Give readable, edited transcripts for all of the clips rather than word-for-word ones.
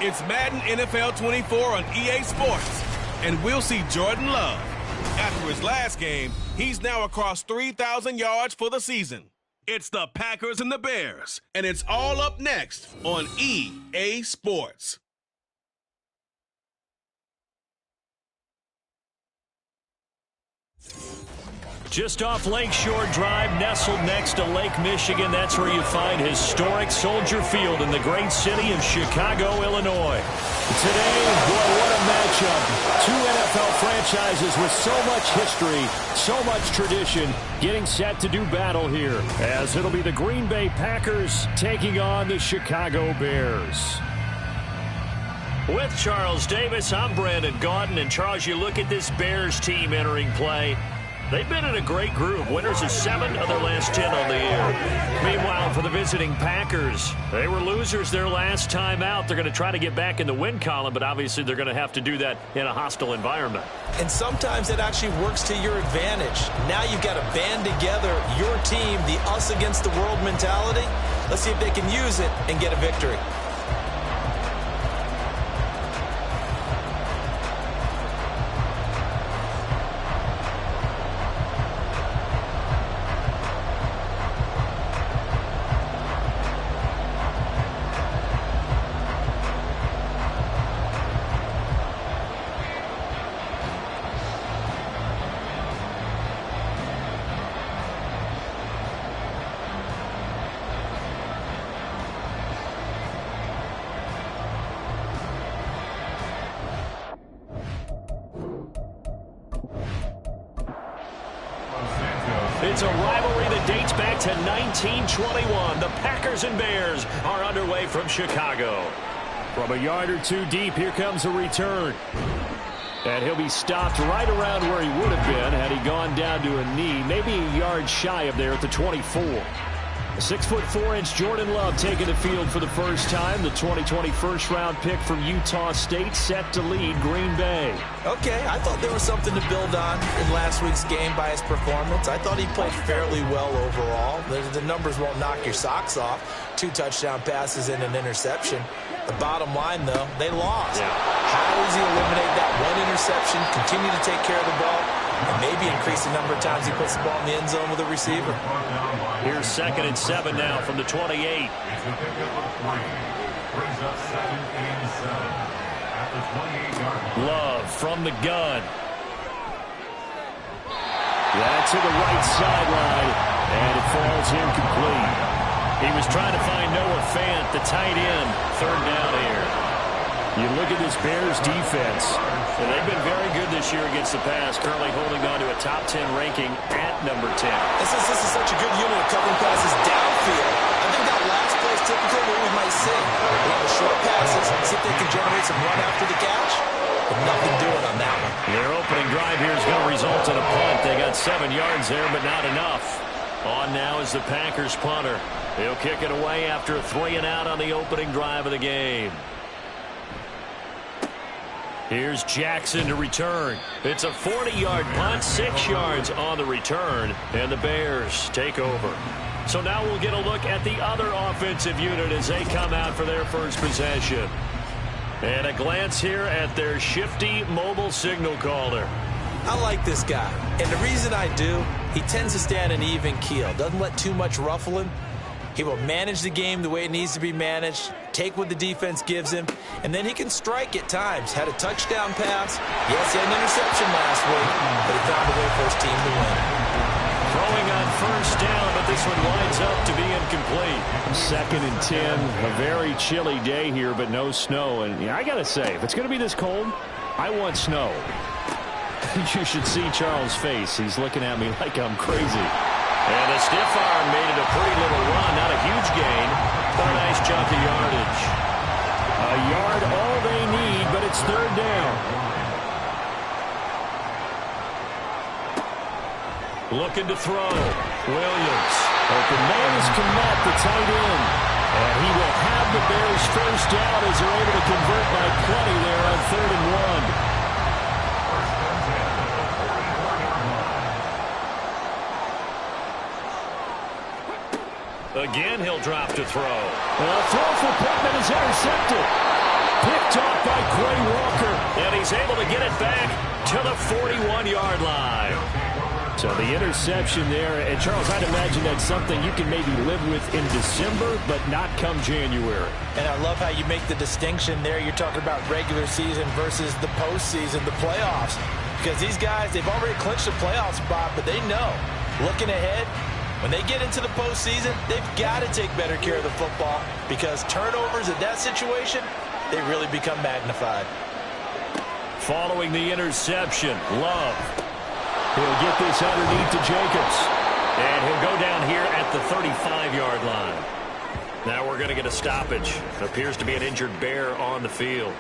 It's Madden NFL 24 on EA Sports, and we'll see Jordan Love. After his last game, he's now across 3,000 yards for the season. It's the Packers and the Bears, and it's all up next on EA Sports. Just off Lakeshore Drive, nestled next to Lake Michigan. That's where you find historic Soldier Field in the great city of Chicago, Illinois. Today, boy, what a matchup. Two NFL franchises with so much history, so much tradition, getting set to do battle here, as it'll be the Green Bay Packers taking on the Chicago Bears. With Charles Davis, I'm Brandon Gaudin. And Charles, you look at this Bears team entering play. They've been in a great group. Winners of 7 of their last 10 on the year. Meanwhile, for the visiting Packers, they were losers their last time out. They're going to try to get back in the win column, but obviously they're going to have to do that in a hostile environment. And sometimes it actually works to your advantage. Now you've got to band together your team, the us against the world mentality. Let's see if they can use it and get a victory. It's a rivalry that dates back to 1921. The Packers and Bears are underway from Chicago. From a yard or two deep, here comes a return. And he'll be stopped right around where he would have been had he gone down to a knee, maybe a yard shy of there at the 24. A 6'4" Jordan Love taking the field for the first time. The 2020 first-round pick from Utah State set to lead Green Bay. Okay, I thought there was something to build on in last week's game by his performance. I thought he played fairly well overall. The numbers won't knock your socks off. 2 touchdown passes and an interception. The bottom line, though, they lost. Yeah. How does he eliminate that one interception, continue to take care of the ball, and maybe increase the number of times he puts the ball in the end zone with a receiver? Here's 2nd and 7 now from the 28. Love from the gun. That's to the right sideline, and it falls incomplete. He was trying to find Noah Fant, the tight end. 3rd down here. You look at this Bears defense, and they've been very good this year against the pass, currently holding on to a top 10 ranking at number 10. This is such a good unit of covering passes downfield. I think that last play is typically what we might see. A lot of short passes, see if they can generate some run after the catch, but nothing doing on that one. Their opening drive here is going to result in a punt. They got 7 yards there, but not enough. On now is the Packers punter. He'll kick it away after a 3-and-out on the opening drive of the game. Here's Jackson to return. It's a 40-yard punt, 6 yards on the return, and the Bears take over. So now we'll get a look at the other offensive unit as they come out for their first possession. And a glance here at their shifty mobile signal caller. I like this guy, and the reason I do, he tends to stay on an even keel, doesn't let too much ruffle him. He will manage the game the way it needs to be managed, take what the defense gives him, and then he can strike at times. Had a touchdown pass. Yes, he had an interception last week, but he found a way for his team to win. Throwing on 1st down, but this one winds up to be incomplete. 2nd and 10, a very chilly day here, but no snow. And yeah, I got to say, if it's going to be this cold, I want snow. You should see Charles' face. He's looking at me like I'm crazy. And a stiff arm made it a pretty little run. Not a huge gain, but a nice chunk of yardage. A yard all they need, but it's 3rd down. Looking to throw. Williams. Open man is Kmet, the tight end. And he will have the Bears 1st down as they're able to convert by plenty there on 3rd and 1. Again, he'll drop to throw. Well, a throw for Pittman is intercepted. Picked off by Quay Walker. And he's able to get it back to the 41-yard line. So the interception there. And, Charles, I'd imagine that's something you can maybe live with in December, but not come January. And I love how you make the distinction there. You're talking about regular season versus the postseason, the playoffs. Because these guys, they've already clinched the playoff spot, but they know, looking ahead, when they get into the postseason, they've got to take better care of the football because turnovers in that situation, they really become magnified. Following the interception, Love. He'll get this underneath to Jacobs. And he'll go down here at the 35-yard line. Now we're going to get a stoppage. It appears to be an injured Bear on the field.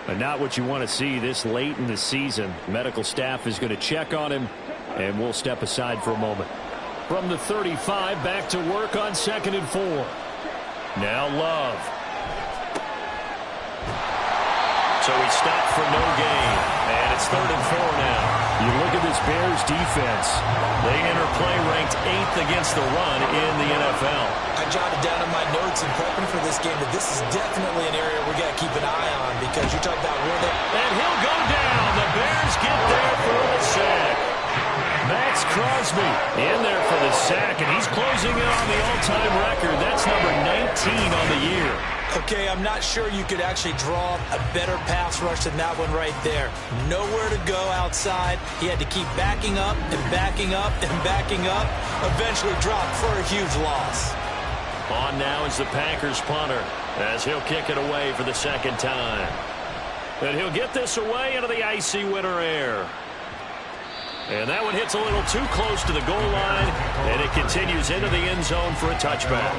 But not what you want to see this late in the season. Medical staff is going to check on him, and we'll step aside for a moment. From the 35, back to work on 2nd and 4. Now Love. So he stopped for no gain. And it's 3rd and 4 now. You look at this Bears defense. They enter play ranked 8th against the run in the NFL. I jotted down in my notes in prepping for this game that this is definitely an area we got to keep an eye on because you talk about where they... And he'll go down. The Bears get there for the sack. Max Crosby in there for the sack, and he's closing in on the all-time record. That's number 19 on the year. Okay, I'm not sure you could actually draw a better pass rush than that one right there. Nowhere to go outside. He had to keep backing up and backing up and backing up. Eventually dropped for a huge loss. On now is the Packers punter as he'll kick it away for the 2nd time. And he'll get this away into the icy winter air. And that one hits a little too close to the goal line, and it continues into the end zone for a touchback.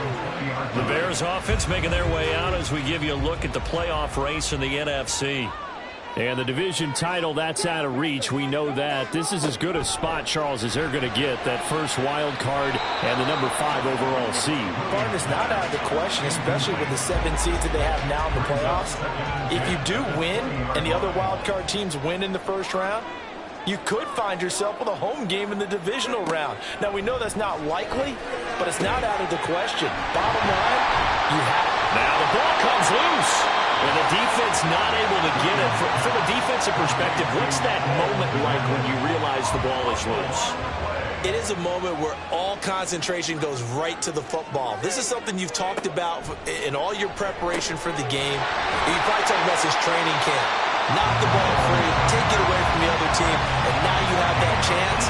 The Bears offense making their way out as we give you a look at the playoff race in the NFC. And the division title, that's out of reach. We know that. This is as good a spot, Charles, as they're going to get, that first wild card and the number 5 overall seed. Partner's not out of the question, especially with the 7 seeds that they have now in the playoffs. If you do win and the other wild card teams win in the first round, you could find yourself with a home game in the divisional round. Now, we know that's not likely, but it's not out of the question. Bottom line, you have it. Now the ball comes loose, and the defense not able to get it. From a defensive perspective, what's that moment like when you realize the ball is loose? It is a moment where all concentration goes right to the football. This is something you've talked about in all your preparation for the game. You probably talked about this training camp. Knock the ball free, take it away from the other team, and now you have that chance.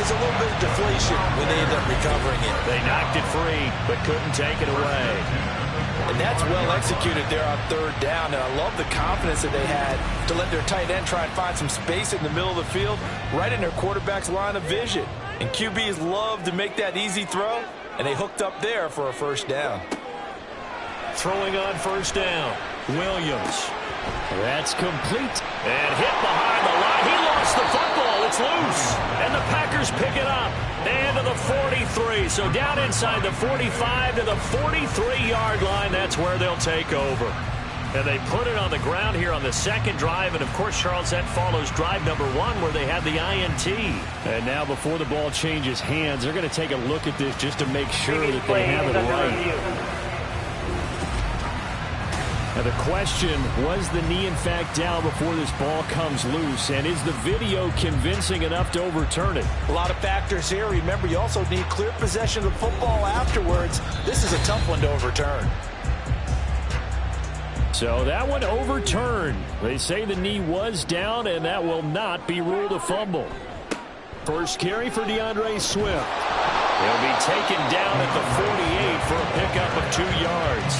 It's a little bit of deflation when they end up recovering it. They knocked it free, but couldn't take it away. And that's well executed there on 3rd down, and I love the confidence that they had to let their tight end try and find some space in the middle of the field, right in their quarterback's line of vision. And QBs love to make that easy throw, and they hooked up there for a 1st down. Throwing on 1st down, Williams. That's complete. And hit behind the line. He lost the football. It's loose. And the Packers pick it up. And to the 43. So down inside the 45 to the 43-yard line. That's where they'll take over. And they put it on the ground here on the 2nd drive. And, of course, Charles, that follows drive number 1 where they had the INT. And now before the ball changes hands, they're going to take a look at this just to make sure that they have it right. Now the question, was the knee in fact down before this ball comes loose? And is the video convincing enough to overturn it? A lot of factors here. Remember, you also need clear possession of the football afterwards. This is a tough one to overturn. So that one overturned. They say the knee was down, and that will not be ruled a fumble. First carry for DeAndre Swift. He'll be taken down at the 48 for a pickup of 2 yards.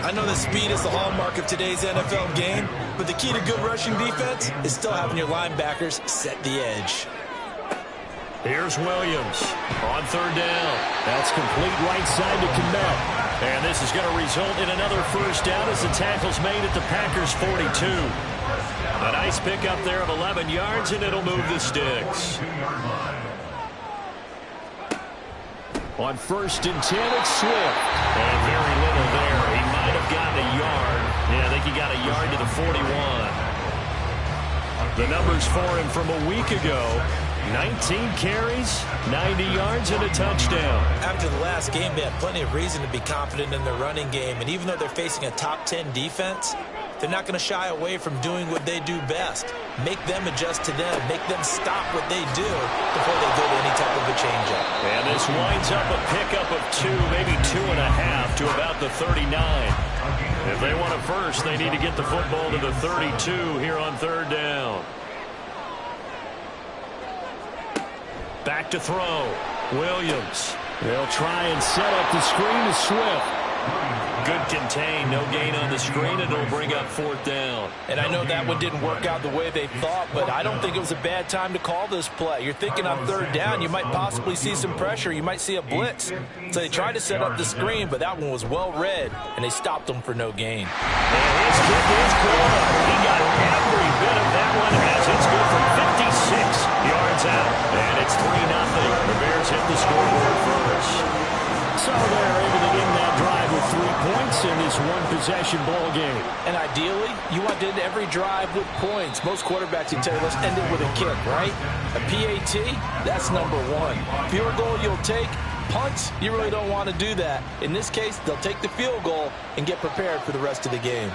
I know that speed is the hallmark of today's NFL game, but the key to good rushing defense is still having your linebackers set the edge. Here's Williams on 3rd down. That's complete right side to Kmet. And this is going to result in another 1st down as the tackle's made at the Packers' 42. A nice pickup there of 11 yards, and it'll move the sticks. On 1st and 10, it's Swift. And very little there. He might have gotten a yard. Yeah, I think he got a yard to the 41. The numbers for him from a week ago. 19 carries, 90 yards, and a touchdown. After the last game, they had plenty of reason to be confident in their running game. And even though they're facing a top 10 defense, they're not going to shy away from doing what they do best. Make them adjust to them. Make them stop what they do before they go to any type of a changeup. And this winds up a pickup of 2, maybe 2.5 to about the 39. If they want a first, they need to get the football to the 32 here on 3rd down. Back to throw. Williams. They'll try and set up the screen to Swift. Good contain. No gain on the screen. It'll bring up 4th down. And I know that one didn't work out the way they thought, but I don't think it was a bad time to call this play. You're thinking on 3rd down, you might possibly see some pressure. You might see a blitz. So they tried to set up the screen, but that one was well read, and they stopped them for no gain. And his kick is good. He got every bit of that one as it's good from 56 yards out. And it's 3-0. The Bears hit the scoreboard first. So they're able to end that drive with 3 points in this one-possession ball game. And ideally, you want to end every drive with points. Most quarterbacks will tell you, let's end it with a kick, right? A PAT, that's number 1. Field goal you'll take. Punts, you really don't want to do that. In this case, they'll take the field goal and get prepared for the rest of the game.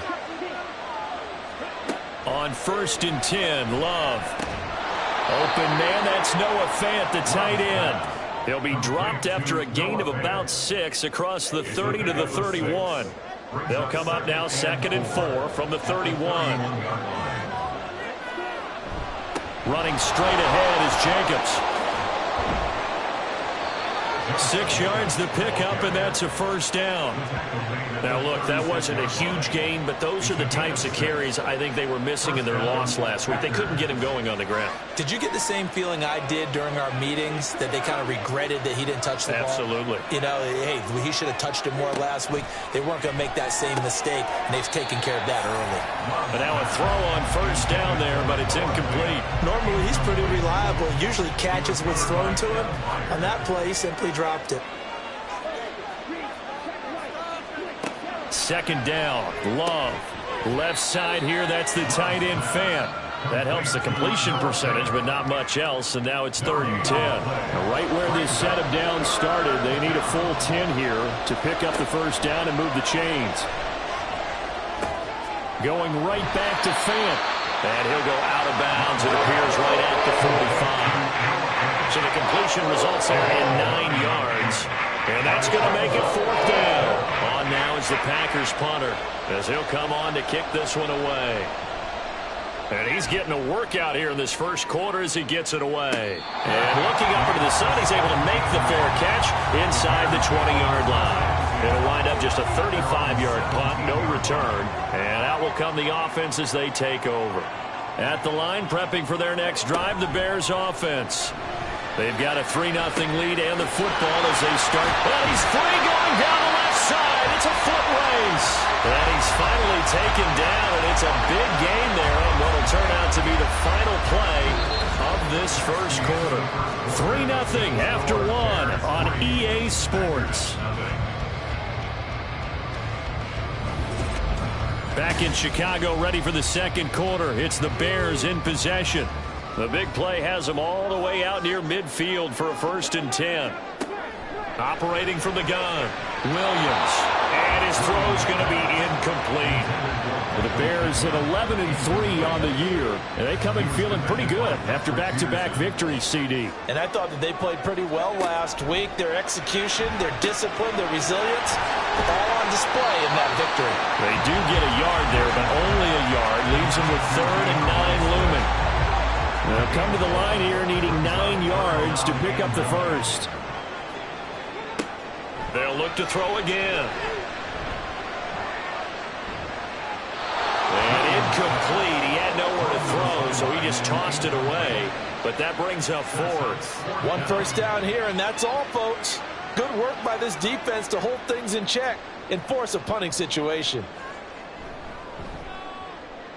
On 1st and 10, Love. Open man, that's Noah Fant, the tight end. He'll be dropped after a gain of about 6 across the 30 to the 31. They'll come up now 2nd and 4 from the 31. Running straight ahead is Jacobs. 6 yards the pickup, and that's a 1st down. Now, look, that wasn't a huge gain, but those are the types of carries I think they were missing in their loss last week. They couldn't get him going on the ground. Did you get the same feeling I did during our meetings, that they kind of regretted that he didn't touch the ball? Absolutely. You know, hey, he should have touched it more last week. They weren't going to make that same mistake, and they've taken care of that early. But now a throw on 1st down there, but it's incomplete. Normally, he's pretty reliable. Usually catches what's thrown to him. On that play, he simply dropped it. 2nd down, Love. Left side here, that's the tight end Fant. That helps the completion percentage, but not much else, and now it's 3rd and 10. Now, right where this set of downs started, they need a full 10 here to pick up the 1st down and move the chains. Going right back to Fant. And he'll go out of bounds, it appears, right at the 45. So the completion results there in 9 yards. And that's going to make it 4th down. On now is the Packers punter, as he'll come on to kick this one away. And he's getting a workout here in this 1st quarter as he gets it away. And looking up into the sun, he's able to make the fair catch inside the 20-yard line. It'll wind up just a 35-yard punt, no return. And out will come the offense as they take over. At the line, prepping for their next drive, the Bears offense. They've got a 3-0 lead and the football as they start. Well, he's free going down the left side. It's a foot race. And he's finally taken down, and it's a big gain there on what will turn out to be the final play of this 1st quarter. 3-0 after 1 on EA Sports. Back in Chicago, ready for the 2nd quarter. It's the Bears in possession. The big play has them all the way out near midfield for a 1st and 10. Operating from the gun, Williams. And his throw's going to be incomplete. The Bears at 11-3 on the year. And they come in feeling pretty good after back-to-back victories, CD. And I thought that they played pretty well last week. Their execution, their discipline, their resilience, all on display in that victory. They do get a yard there, but only a yard. Leaves them with 3rd and 9 looming. They'll come to the line here needing 9 yards to pick up the 1st. They'll look to throw again. And incomplete. He had nowhere to throw, so he just tossed it away. But that brings up 4th. 1 1st down here, and that's all, folks. Good work by this defense to hold things in check and force a punting situation.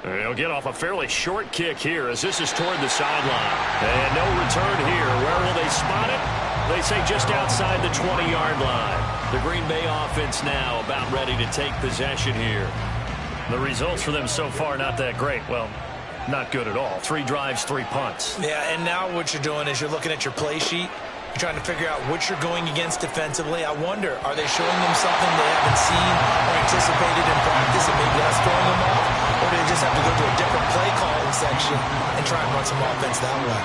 They'll get off a fairly short kick here as this is toward the sideline. And no return here. Where will they spot it? They say just outside the 20-yard line. The Green Bay offense now about ready to take possession here. The results for them so far not that great. Well, Not good at all. 3 drives, 3 punts. Yeah, and now what you're doing is you're looking at your play sheet. You're trying to figure out what you're going against defensively. I wonder, are they showing them something they haven't seen or anticipated in practice and maybe that's throwing them off? Or do they just have to go to a different play calling section and try and run some offense that way?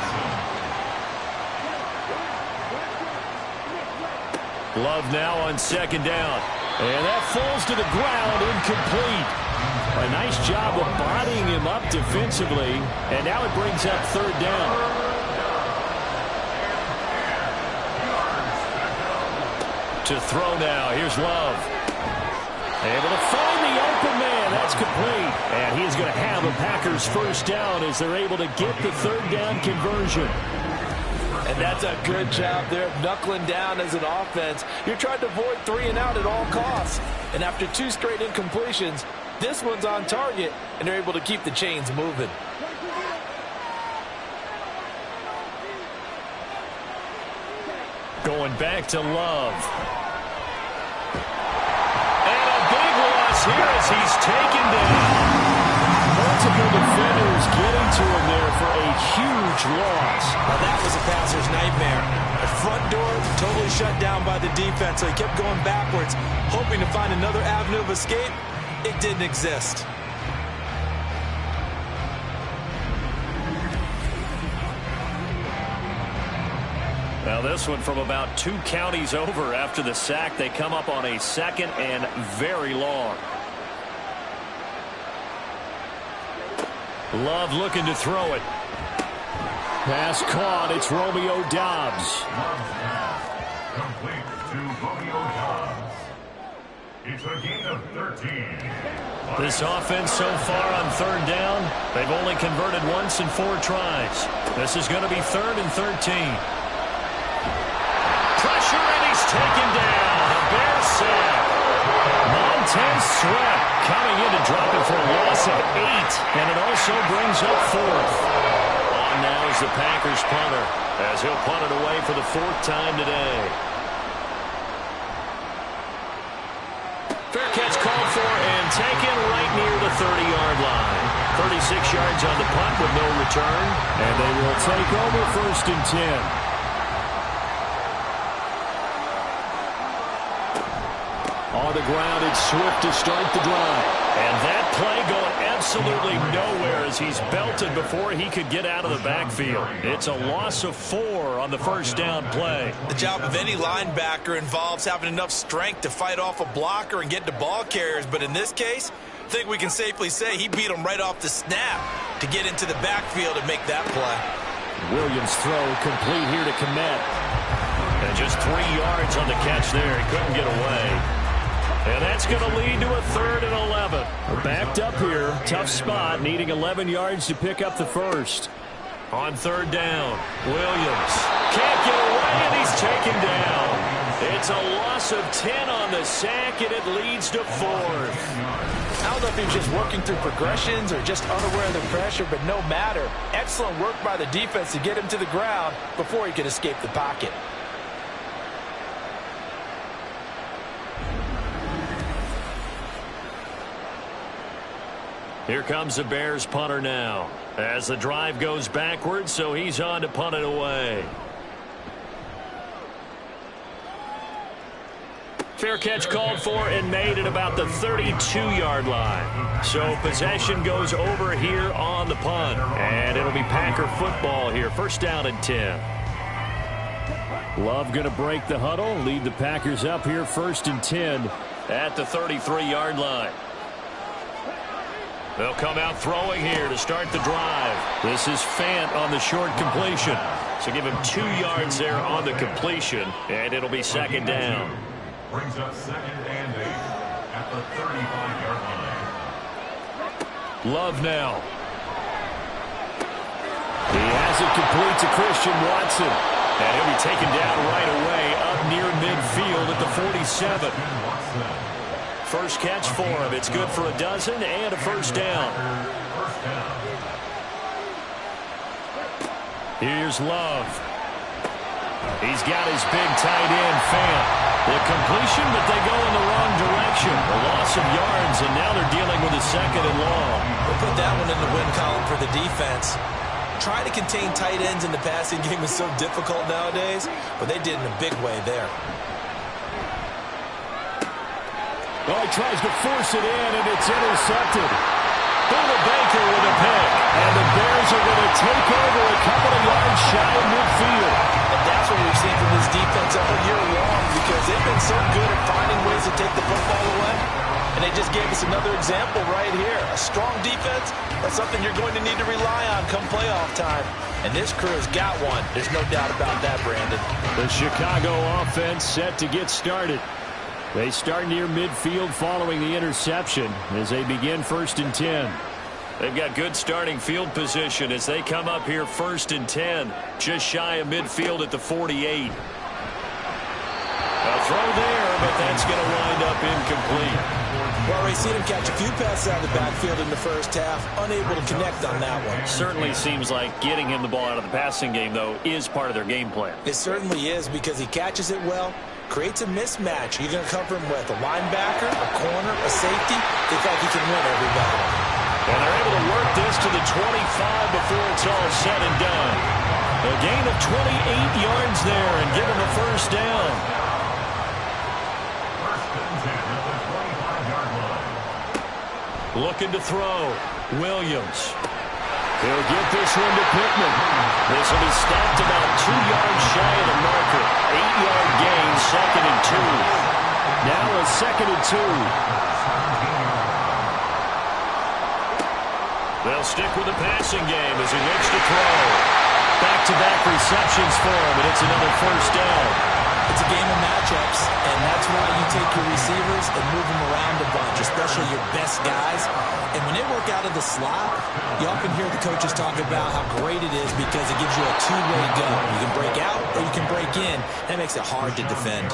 Love now on 2nd down. And that falls to the ground, incomplete. A nice job of bodying him up defensively. And now it brings up 3rd down. To throw now. Here's Love. Able to find the open man. That's complete. And he's going to have a Packers 1st down as they're able to get the 3rd down conversion. And that's a good job there of knuckling down as an offense. You're trying to avoid 3 and out at all costs. And after 2 straight incompletions, this one's on target, and they're able to keep the chains moving. Going back to Love. And a big loss here as he's taken down. Multiple defenders getting to him there for a huge loss. Now that was a passer's nightmare. The front door totally shut down by the defense, so he kept going backwards, hoping to find another avenue of escape. It didn't exist. Now this one from about 2 counties over after the sack. They come up on a 2nd and very long. Love looking to throw it. Pass caught. It's Romeo Doubs. Complete to Romeo Doubs. It's a gain of 13. This offense so far on 3rd down, they've only converted once in 4 tries. This is going to be 3rd and 13. Pressure, and he's taken down. A Bear sack. Montez Sweat coming in to drop it for a loss of 8, and it also brings up 4th. On now is the Packers punter, as he'll punt it away for the 4th time today. Fair catch called for and taken right near the 30-yard line. 36 yards on the punt with no return, and they will take over 1st and 10. On the ground, it's Swift to start the drive. And that play going absolutely nowhere as he's belted before he could get out of the backfield. It's a loss of 4 on the 1st down play. The job of any linebacker involves having enough strength to fight off a blocker and get to ball carriers. But in this case, I think we can safely say he beat him right off the snap to get into the backfield and make that play. Williams' throw complete here to Kmet. And just 3 yards on the catch there. He couldn't get away. And that's going to lead to a 3rd and 11. We're backed up here. Tough spot, needing 11 yards to pick up the 1st. On 3rd down, Williams can't get away, and he's taken down. It's a loss of 10 on the sack, and it leads to 4th. I don't know if he was just working through progressions or just unaware of the pressure, but no matter. Excellent work by the defense to get him to the ground before he could escape the pocket. Here comes the Bears punter now as the drive goes backwards, so he's on to punt it away. Fair catch called for and made at about the 32-yard line. So possession goes over here on the punt, and it'll be Packer football here. 1st down and 10. Love going to break the huddle, lead the Packers up here 1st and 10 at the 33-yard line. They'll come out throwing here to start the drive. This is Fant on the short completion. So give him 2 yards there on the completion, and it'll be 2nd down. Brings up 2nd and 8 at the 35-yard line. Love now. He has it complete to Christian Watson. And he'll be taken down right away up near midfield at the 47. First catch for him. It's good for a dozen and a 1st down. Here's Love. He's got his big tight end, Fant. The completion, but they go in the wrong direction. A loss of yards, and now they're dealing with a second and long. We'll put that one in the win column for the defense. Trying to contain tight ends in the passing game is so difficult nowadays, but they did in a big way there. Oh, he tries to force it in, and it's intercepted. Buda Baker with a pick, and the Bears are going to take over a couple of yards shy of midfield. And that's what we've seen from this defense all year long, because they've been so good at finding ways to take the football away. And they just gave us another example right here. A strong defense, that's something you're going to need to rely on come playoff time. And this crew has got one. There's no doubt about that, Brandon. The Chicago offense set to get started. They start near midfield following the interception as they begin 1st and 10. They've got good starting field position as they come up here 1st and 10, just shy of midfield at the 48. A throw there, but that's going to wind up incomplete. Well, we've seen him catch a few passes out of the backfield in the first half, unable to connect on that one. Certainly seems like getting him the ball out of the passing game, though, is part of their game plan. It certainly is, because he catches it well, creates a mismatch. You're going to cover him with a linebacker, a corner, a safety. They feel like he can win every battle. And they're able to work this to the 25 before it's all said and done. A gain of 28 yards there and give him a first down. Looking to throw. Williams. He'll get this one to Pittman. This will be stopped about 2 yards shy of the marker. 8-yard gain, 2nd and 2. Now a 2nd and 2. They'll stick with the passing game as he looks to throw. Back-to-back receptions for him, and it's another first down. It's a game of matchups, and that's why you take your receivers and move them around a bunch, especially your best guys. And when they work out of the slot, you often hear the coaches talk about how great it is because it gives you a two-way go. You can break out or you can break in. That makes it hard to defend.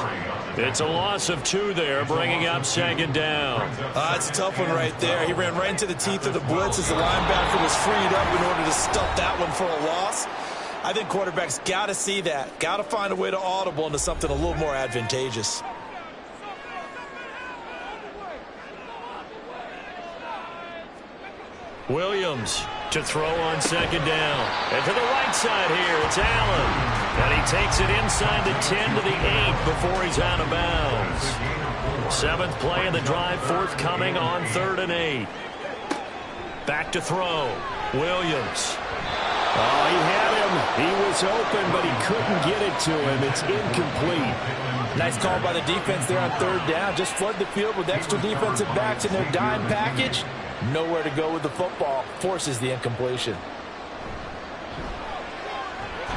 It's a loss of 2 there, bringing up 2nd down. It's a tough one right there. He ran right into the teeth of the blitz as the linebacker was freed up in order to stuff that one for a loss. I think quarterbacks got to see that. Got to find a way to audible into something a little more advantageous. Williams to throw on 2nd down. And to the right side here, it's Allen. And he takes it inside the 10 to the 8 before he's out of bounds. 7th play of the drive forthcoming on 3rd and 8. Back to throw. Williams. Oh, he had him. He was open, but he couldn't get it to him. It's incomplete. Nice call by the defense there on 3rd down. Just flood the field with extra defensive backs in their dime package. Nowhere to go with the football. Forces the incompletion.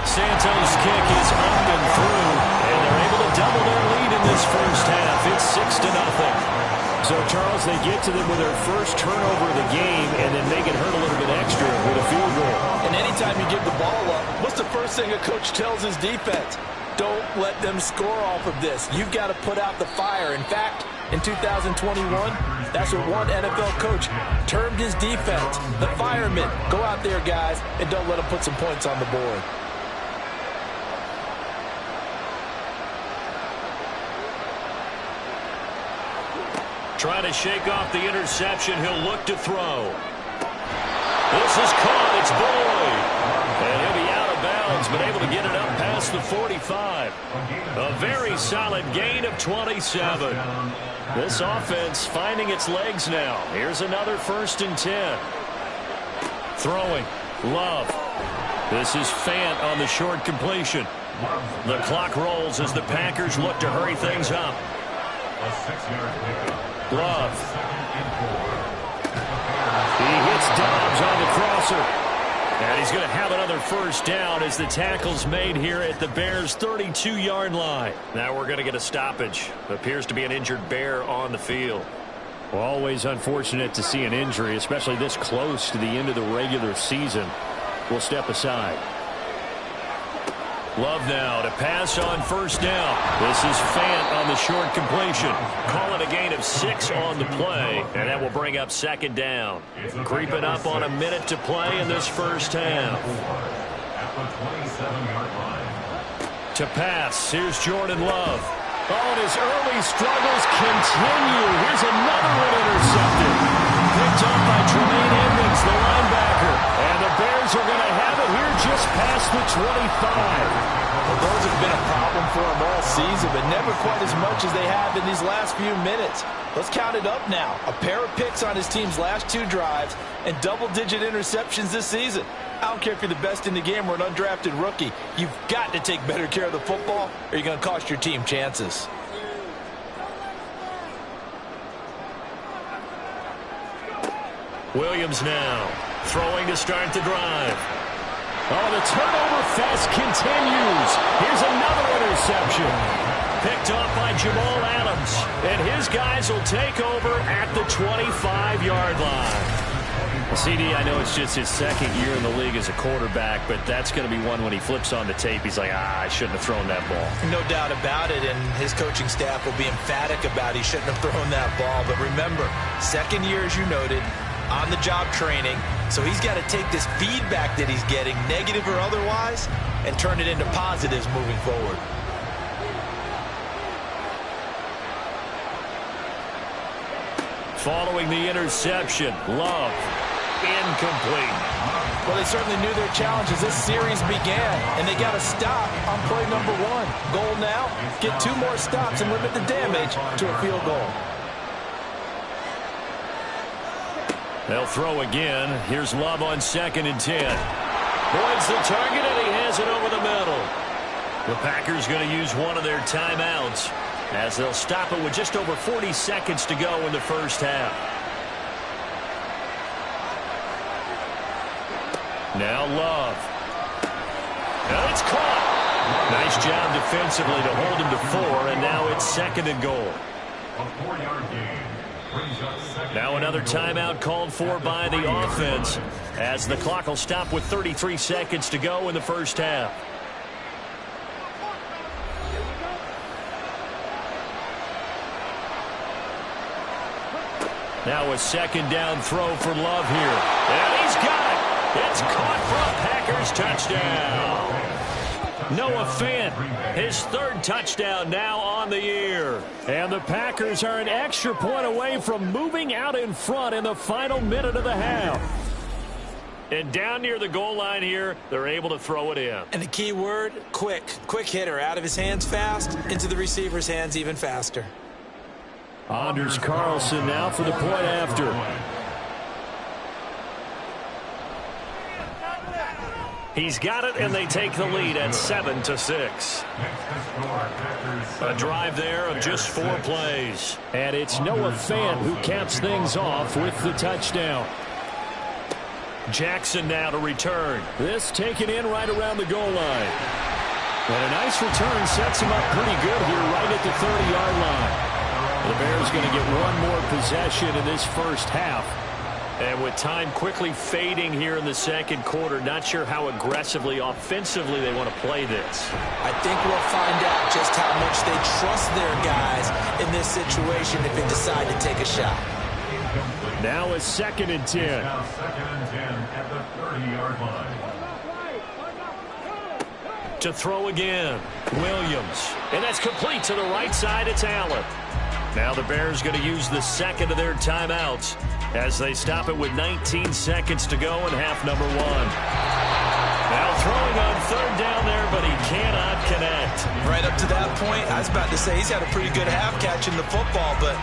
Santos' kick is up and through, and they're able to double their lead in this first half. It's 6-0. So, Charles, they get to them with their first turnover of the game and then make it hurt a little bit extra with a field goal. And anytime you give the ball up, what's the first thing a coach tells his defense? Don't let them score off of this. You've got to put out the fire. In fact, in 2021, that's what one NFL coach termed his defense, the firemen. Go out there, guys, and don't let them put some points on the board. Trying to shake off the interception. He'll look to throw. This is caught. It's Boyd. And he'll be out of bounds, but able to get it up past the 45. A very solid gain of 27. This offense finding its legs now. Here's another 1st and 10. Throwing. Love. This is Fant on the short completion. The clock rolls as the Packers look to hurry things up. A 6-yard pickup. Love. He hits Dobbs on the crosser. And he's going to have another first down as the tackle's made here at the Bears' 32-yard line. Now we're going to get a stoppage. Appears to be an injured Bear on the field. Well, always unfortunate to see an injury, especially this close to the end of the regular season. We'll step aside. Love now to pass on first down. This is Fant on the short completion. Call it a gain of 6 on the play, and that will bring up 2nd down. Creeping up on a minute to play in this first half. At the 27-yard line. To pass, here's Jordan Love. Oh, and his early struggles continue. Here's another one intercepted. Picked up by Tremaine Edmonds, the linebacker. And the Bears are going to have it here just past the 25. Well, those have been a problem for him all season, but never quite as much as they have in these last few minutes. Let's count it up now. A pair of picks on his team's last 2 drives and double-digit interceptions this season. I don't care if you're the best in the game or an undrafted rookie. You've got to take better care of the football or you're going to cost your team chances. Williams now throwing to start the drive. Oh, the turnover fest continues. Here's another interception. Picked up by Jamal Adams. And his guys will take over at the 25-yard line. CD, I know it's just his second year in the league as a quarterback, but that's going to be one when he flips on the tape. He's like, I shouldn't have thrown that ball. No doubt about it, and his coaching staff will be emphatic about he shouldn't have thrown that ball. But remember, second year, as you noted, on-the-job training. So he's got to take this feedback that he's getting, negative or otherwise, and turn it into positives moving forward. Following the interception, Love, incomplete. Well, they certainly knew their challenge as this series began, and they got to stop on play number 1. Goal now, get 2 more stops and limit the damage to a field goal. They'll throw again. Here's Love on 2nd and 10. Boyd's the target, and he has it over the middle. The Packers going to use one of their timeouts as they'll stop it with just over 40 seconds to go in the first half. Now Love. And it's caught. Nice job defensively to hold him to 4, and now it's 2nd and goal. A 4-yard gain. Now another timeout called for by the offense as the clock will stop with 33 seconds to go in the first half. Now a 2nd down throw for Love here. And he's got it. It's caught for a Packers touchdown. Noah Fant, his 3rd touchdown now on the year. And the Packers are an extra point away from moving out in front in the final minute of the half. And down near the goal line here, they're able to throw it in. And the key word, quick. Quick hitter, out of his hands fast, into the receiver's hands even faster. Anders Carlson now for the point after. He's got it, and they take the lead at 7-6. A drive there of just 4 plays. And it's Noah Fant who caps things off with the touchdown. Jackson now to return. This taken in right around the goal line. And a nice return sets him up pretty good here right at the 30-yard line. The Bears going to get one more possession in this first half. And with time quickly fading here in the second quarter, not sure how aggressively, offensively they want to play this. I think we'll find out just how much they trust their guys in this situation if they decide to take a shot. Now a 2nd and 10. Now 2nd and 10 at the 30-yard line. To throw again, Williams. And that's complete to the right side. It's Allen. Now the Bears going to use the 2nd of their timeouts as they stop it with 19 seconds to go in half number 1. Now throwing on 3rd down there, but he cannot connect. Right up to that point, I was about to say he's had a pretty good half catching the football, but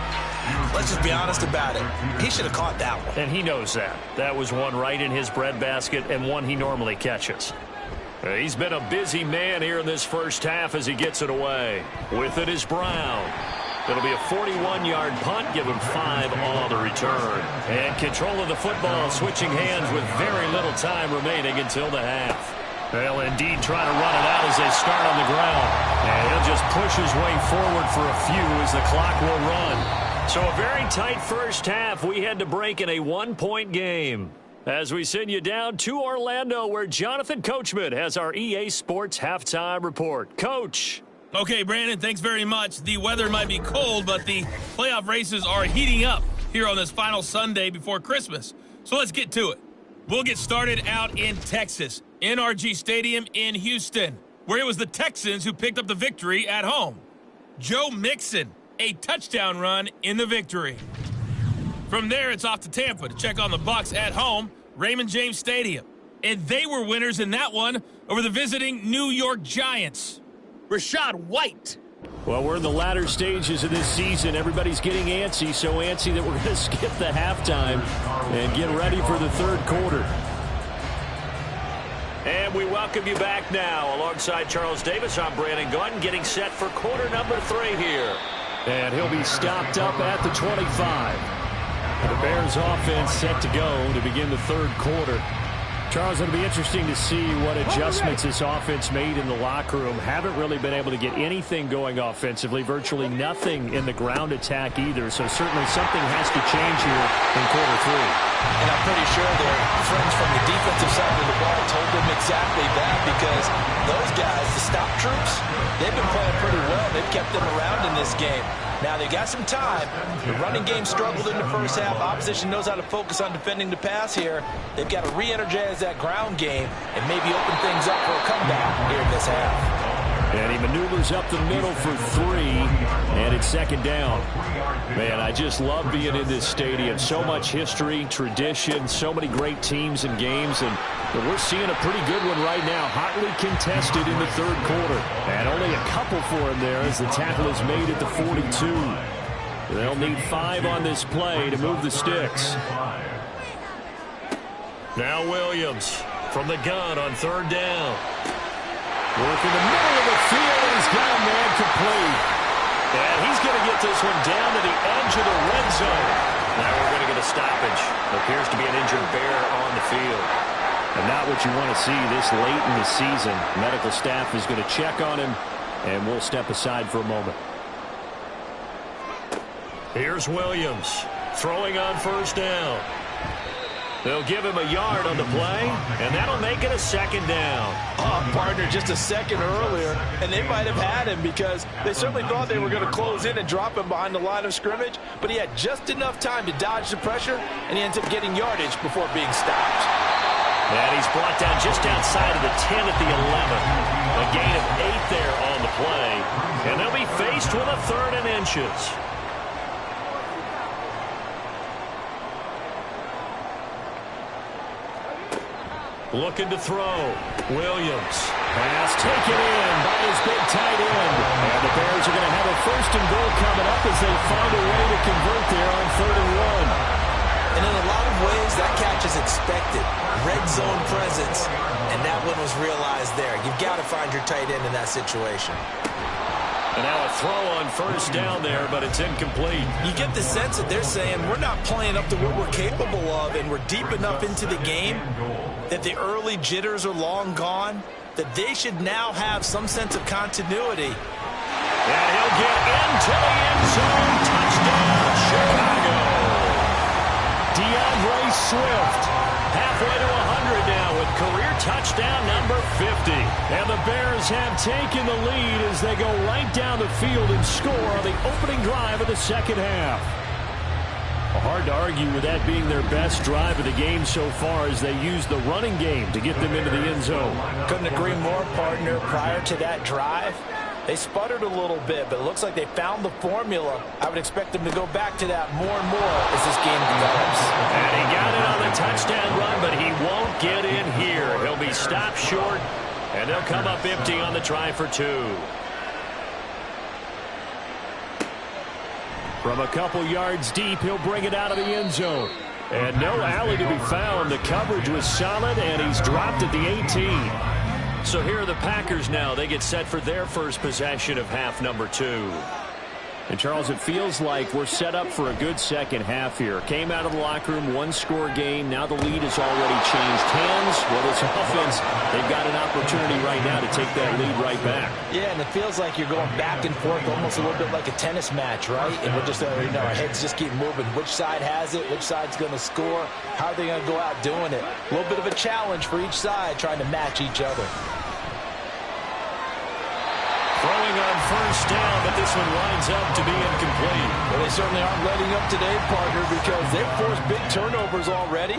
let's just be honest about it. He should have caught that one. And he knows that. That was one right in his breadbasket and one he normally catches. He's been a busy man here in this first half as he gets it away. With it is Brown. It'll be a 41-yard punt, give him 5 on the return. And control of the football, switching hands with very little time remaining until the half. They'll indeed try to run it out as they start on the ground. And he'll just push his way forward for a few as the clock will run. So a very tight first half. We had to break in a 1-point game. As we send you down to Orlando, where Jonathan Coachman has our EA Sports Halftime Report. Coach. Okay, Brandon, thanks very much. The weather might be cold, but the playoff races are heating up here on this final Sunday before Christmas. So let's get to it. We'll get started out in Texas, NRG Stadium in Houston, where it was the Texans who picked up the victory at home. Joe Mixon, a touchdown run in the victory. From there, it's off to Tampa to check on the Bucs at home, Raymond James Stadium. And they were winners in that one over the visiting New York Giants. Rachaad White. Well, we're in the latter stages of this season. Everybody's getting antsy, so antsy that we're going to skip the halftime and get ready for the third quarter. And we welcome you back now. Alongside Charles Davis, I'm Brandon Gunn, getting set for quarter number 3 here. And he'll be stopped up at the 25. The Bears offense set to go to begin the third quarter. Charles, it'll be interesting to see what adjustments this offense made in the locker room. Haven't really been able to get anything going offensively, virtually nothing in the ground attack either. So certainly something has to change here in quarter 3. And I'm pretty sure their friends from the defensive side of the ball told them exactly that, because those guys, the stop troops, they've been playing pretty well. They've kept them around in this game. Now, they got some time. The running game struggled in the first half. Opposition knows how to focus on defending the pass here. They've got to re-energize that ground game and maybe open things up for a comeback here in this half. And he maneuvers up the middle for 3, and it's second down. Man, I just love being in this stadium. So much history, tradition, so many great teams and games, and we're seeing a pretty good one right now. Hotly contested in the third quarter. And only a couple for him there as the tackle is made at the 42. They'll need 5 on this play to move the sticks. Now Williams from the gun on third down. Work in the middle of the field, and he's got a man complete. And he's going to get this one down to the edge of the red zone. Now we're going to get a stoppage. Appears to be an injured Bear on the field. And not what you want to see this late in the season. Medical staff is going to check on him, and we'll step aside for a moment. Here's Williams throwing on first down. They'll give him a yard on the play, and that'll make it a second down. Partner, just a second earlier, and they might have had him because they certainly thought they were going to close in and drop him behind the line of scrimmage, but he had just enough time to dodge the pressure, and he ends up getting yardage before being stopped. And he's brought down just outside of the 10 at the 11. A gain of 8 there on the play, and they'll be faced with a 3rd and inches. Looking to throw. Williams. Pass taken in by his big tight end. And the Bears are going to have a 1st and goal coming up as they find a way to convert there on 3rd and 1. And in a lot of ways, that catch is expected. Red zone presence, and that one was realized there. You've got to find your tight end in that situation. And now a throw on first down there, but it's incomplete. You get the sense that they're saying we're not playing up to what we're capable of, and we're deep enough into the game that the early jitters are long gone, that they should now have some sense of continuity. And he'll get into the end zone. Touchdown, Chicago. DeAndre Swift, halfway to 100 now with career touchdown number 50. And the Bears have taken the lead as they go right down the field and score on the opening drive of the second half. Hard to argue with that being their best drive of the game so far as they use the running game to get them into the end zone. Couldn't agree more, partner. Prior to that drive, they sputtered a little bit, but it looks like they found the formula. I would expect them to go back to that more and more as this game develops. And he got it on the touchdown run, but he won't get in here. He'll be stopped short, and they'll come up empty on the try for 2. From a couple yards deep, he'll bring it out of the end zone. And no alley to be found. The coverage was solid, and he's dropped at the 18. So here are the Packers now. They get set for their first possession of half number 2. And, Charles, it feels like we're set up for a good second half here. Came out of the locker room, 1-score game. Now the lead has already changed hands. Well, this offense, they've got an opportunity right now to take that lead right back. Yeah, and it feels like you're going back and forth almost a little bit like a tennis match, right? And we're just, our heads just keep moving. Which side has it? Which side's going to score? How are they going to go out doing it? A little bit of a challenge for each side trying to match each other. Throwing on first down, but this one winds up to be incomplete. Well, they certainly aren't letting up today, partner, because they've forced big turnovers already,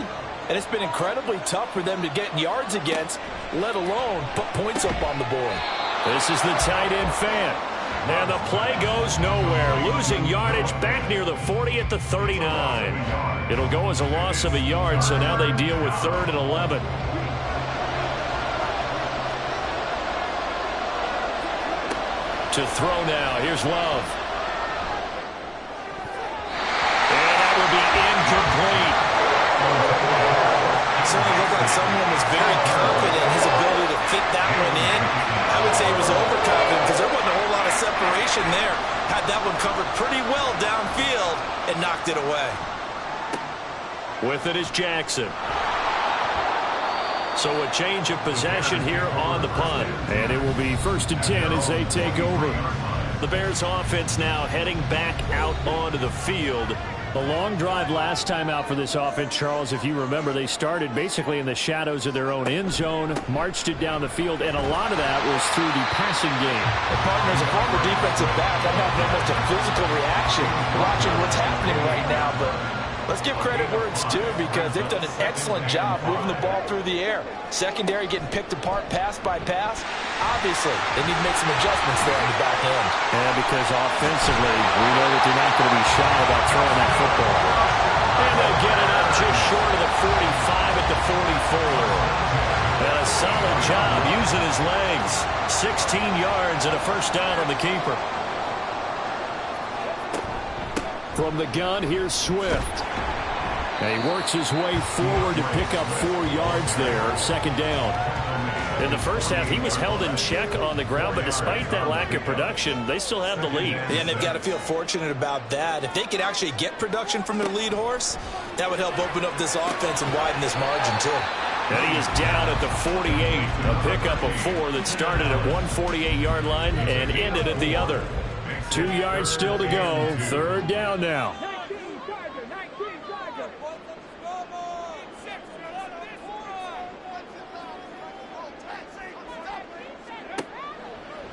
and it's been incredibly tough for them to get yards against, let alone put points up on the board. This is the tight end fan. And the play goes nowhere. Losing yardage back near the 40 at the 39. It'll go as a loss of a yard, so now they deal with 3rd and 11. To throw now. Here's Love. And that will be incomplete. It certainly looked like someone was very confident in his ability to fit that one in. I would say he was overconfident because there wasn't a whole lot of separation there. Had that one covered pretty well downfield and knocked it away. With it is Jackson. So a change of possession here on the punt. And it will be 1st and 10 as they take over. The Bears offense now heading back out onto the field. The long drive last time out for this offense, Charles, if you remember, they started basically in the shadows of their own end zone, marched it down the field, and a lot of that was through the passing game. And partner, as a former defensive back, I'm having almost a physical reaction watching what's happening right now, but let's give credit where it's due because they've done an excellent job moving the ball through the air. Secondary getting picked apart pass by pass. Obviously, they need to make some adjustments there on the back end. Yeah, because offensively, we know that they're not going to be shy about throwing that football. And they'll get it up just short of the 45 at the 44. And a solid job using his legs. 16 yards and a 1st down on the keeper. From the gun, here's Swift. And he works his way forward to pick up 4 yards there, 2nd down. In the first half, he was held in check on the ground, but despite that lack of production, they still have the lead. And they've got to feel fortunate about that. If they could actually get production from their lead horse, that would help open up this offense and widen this margin, too. And he is down at the 48. A pickup of 4 that started at one 48-yard line and ended at the other. 2 yards still to go. 3rd down now.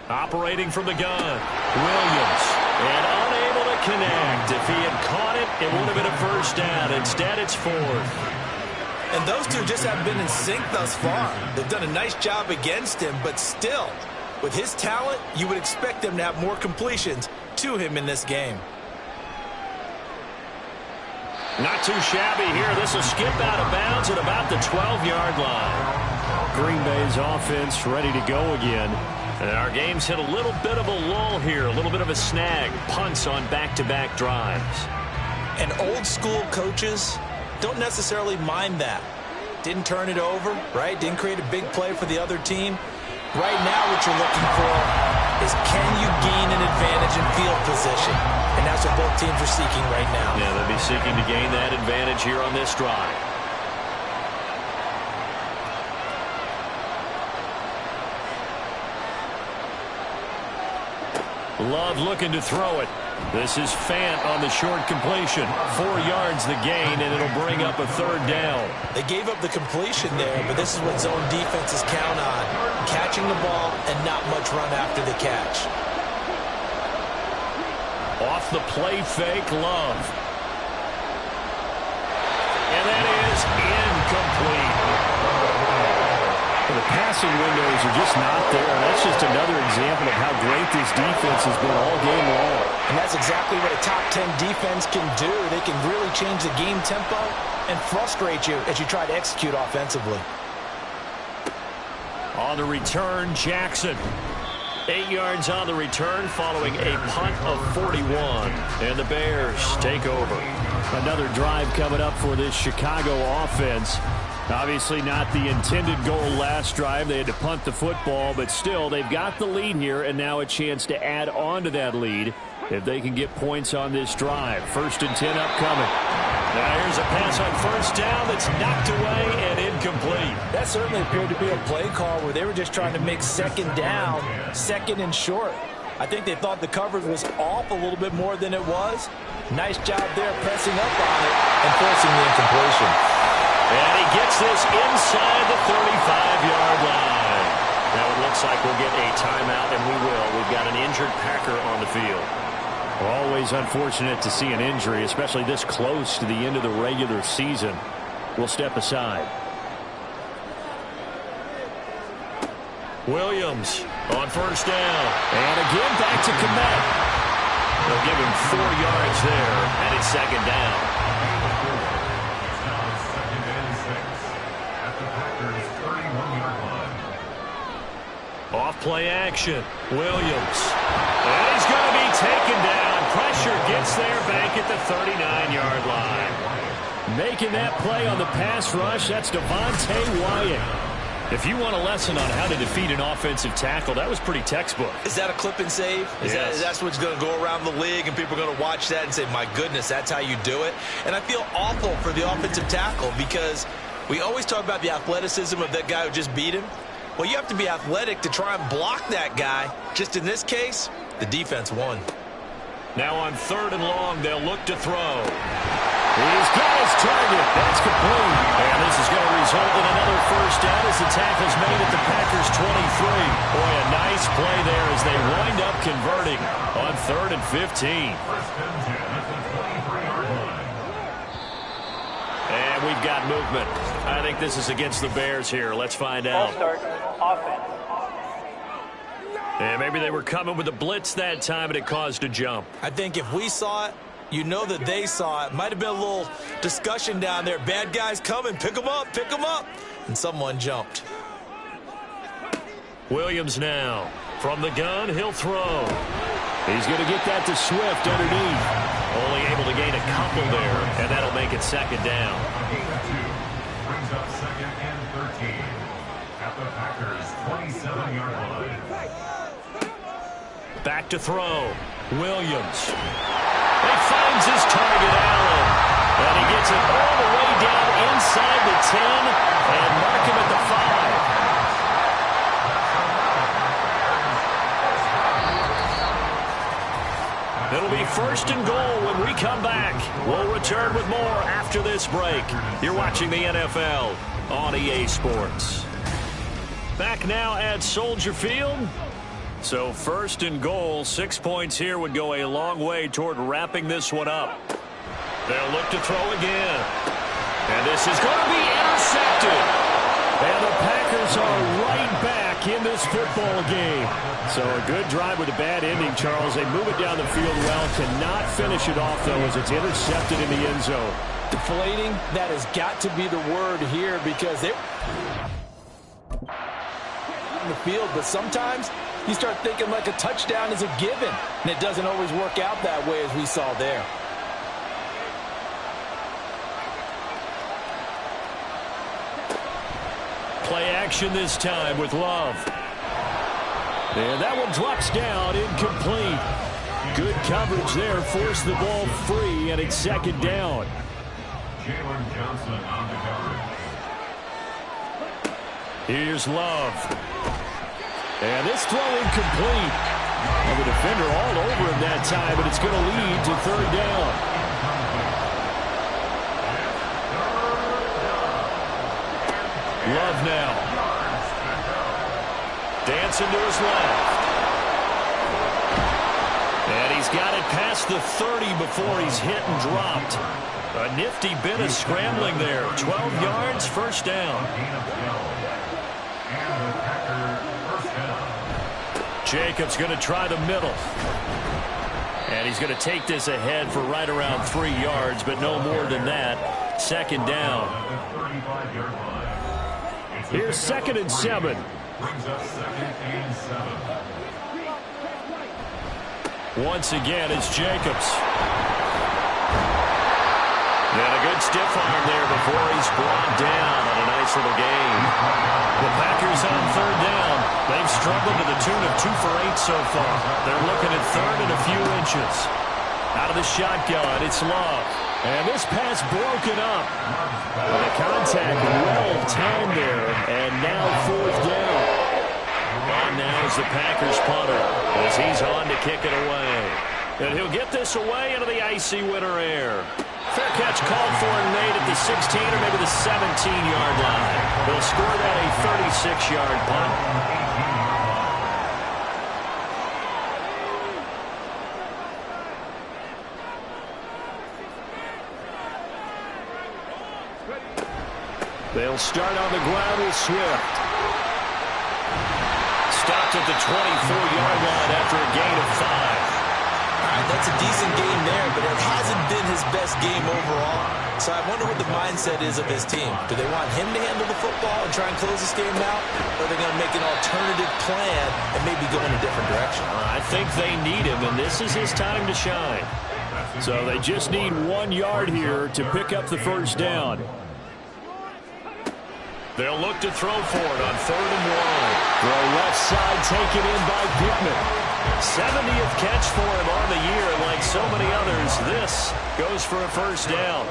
Operating from the gun, Williams. And unable to connect. If he had caught it, it would have been a 1st down. Instead, it's 4th. And those two just haven't been in sync thus far. They've done a nice job against him, but still, with his talent, you would expect them to have more completions to him in this game. Not too shabby here. This will skip out of bounds at about the 12-yard line. Green Bay's offense ready to go again. And our game's hit a little bit of a lull here, a little bit of a snag. Punts on back-to-back drives. And old-school coaches don't necessarily mind that. Didn't turn it over, right? Didn't create a big play for the other team. Right now what you're looking for is can you gain an advantage in field position? And that's what both teams are seeking right now. Yeah, they'll be seeking to gain that advantage here on this drive. Love looking to throw it. This is Fant on the short completion. 4 yards the gain, and it'll bring up a 3rd down. They gave up the completion there, but this is what zone defenses count on. Catching the ball and not much run after the catch. Off the play fake, Love. And that is incomplete. The passing windows are just not there. And that's just another example of how great this defense has been all game long. And that's exactly what a top 10 defense can do. They can really change the game tempo and frustrate you as you try to execute offensively. On the return, Jackson. 8 yards on the return following a punt of 41. And the Bears take over. Another drive coming up for this Chicago offense. Obviously not the intended goal last drive. They had to punt the football, but still they've got the lead here and now a chance to add on to that lead if they can get points on this drive. 1st and 10 upcoming. Now here's a pass on 1st down that's knocked away and incomplete. That certainly appeared to be a play call where they were just trying to make 2nd down, 2nd and short. I think they thought the coverage was off a little bit more than it was. Nice job there pressing up on it and forcing the incompletion. And he gets this inside the 35-yard line. Now it looks like we'll get a timeout, and we will. We've got an injured Packer on the field. Always unfortunate to see an injury, especially this close to the end of the regular season. We'll step aside. Williams on first down. And again back to Kmet. They'll give him 4 yards there, and it's second down. It's now second and 6 at the Packers' 31-yard line. Off play action. Williams. And he's going to be taken down. Pressure gets there back at the 39-yard line. Making that play on the pass rush, that's Devontae Wyatt. If you want a lesson on how to defeat an offensive tackle, that was pretty textbook. Is that a clip and save? That's what's going to go around the league, and people are going to watch that and say, my goodness, that's how you do it? And I feel awful for the offensive tackle because we always talk about the athleticism of that guy who just beat him. Well, you have to be athletic to try and block that guy. Just in this case, the defense won. Now on 3rd and long, they'll look to throw. He's got his target. That's complete. And this is going to result in another first down as the tackle's made at the Packers' 23. Boy, a nice play there as they wind up converting on 3rd and 15. First and 10 at the 23-yard line. And we've got movement. I think this is against the Bears here. Let's find out. Start offense. And maybe they were coming with a blitz that time and it caused a jump. I think if we saw it, you know that they saw it. Might have been a little discussion down there. Bad guys coming. Pick them up. Pick them up. And someone jumped. Williams now. From the gun, he'll throw. He's going to get that to Swift underneath. Only able to gain a couple there, and that'll make it second down. Brings up second and 13 at the Packers' 27-yard line. Back to throw. Williams. He finds his target, Allen. And he gets it all the way down inside the 10 and mark him at the 5. It'll be 1st and goal when we come back. We'll return with more after this break. You're watching the NFL on EA Sports. Back now at Soldier Field. So 1st and goal, 6 points here would go a long way toward wrapping this one up. They'll look to throw again. And this is going to be intercepted. And the Packers are right back in this football game. So a good drive with a bad ending, Charles. They move it down the field well. Cannot finish it off, though, as it's intercepted in the end zone. Deflating, that has got to be the word here because they're on the field. But sometimes you start thinking like a touchdown is a given, and it doesn't always work out that way as we saw there. Play action this time with Love. And that one drops down, incomplete. Good coverage there, forced the ball free, and it's second down. Jalen Johnson on the coverage. Here's Love. And this throw incomplete. Well, the defender all over him that time, but it's going to lead to 3rd down. Love now. Dancing to his left. And he's got it past the 30 before he's hit and dropped. A nifty bit of scrambling there. 12 yards, first down. Jacobs going to try the middle. And he's going to take this ahead for right around 3 yards, but no more than that. Second down. Here's 2nd and 7. Brings up 2nd and 7. Once again, it's Jacobs. And a good stiff arm there before he's brought down on a nice little gain. The Packers on 3rd down. They've struggled to the tune of 2 for 8 so far. They're looking at 3rd and a few inches. Out of the shotgun, it's Love. And this pass broken up. The contact well timed there. And now 4th down. On now is the Packers punter as he's on to kick it away. And he'll get this away into the icy winter air. Fair catch called for and made at the 16 or maybe the 17-yard line. They'll score that a 36-yard punt. They'll start on the ground with Swift. stopped at the 24-yard line after a gain of 5. All right, that's a decent game there, but it hasn't been his best game overall. So I wonder what the mindset is of his team. Do they want him to handle the football and try and close this game out? Or are they going to make an alternative plan and maybe go in a different direction? I think they need him, and this is his time to shine. So they just need 1 yard here to pick up the first down. They'll look to throw for it on 3rd and 1. Throw left side taken in by Pittman. 70th catch for him on the year. Like so many others, this goes for a first down.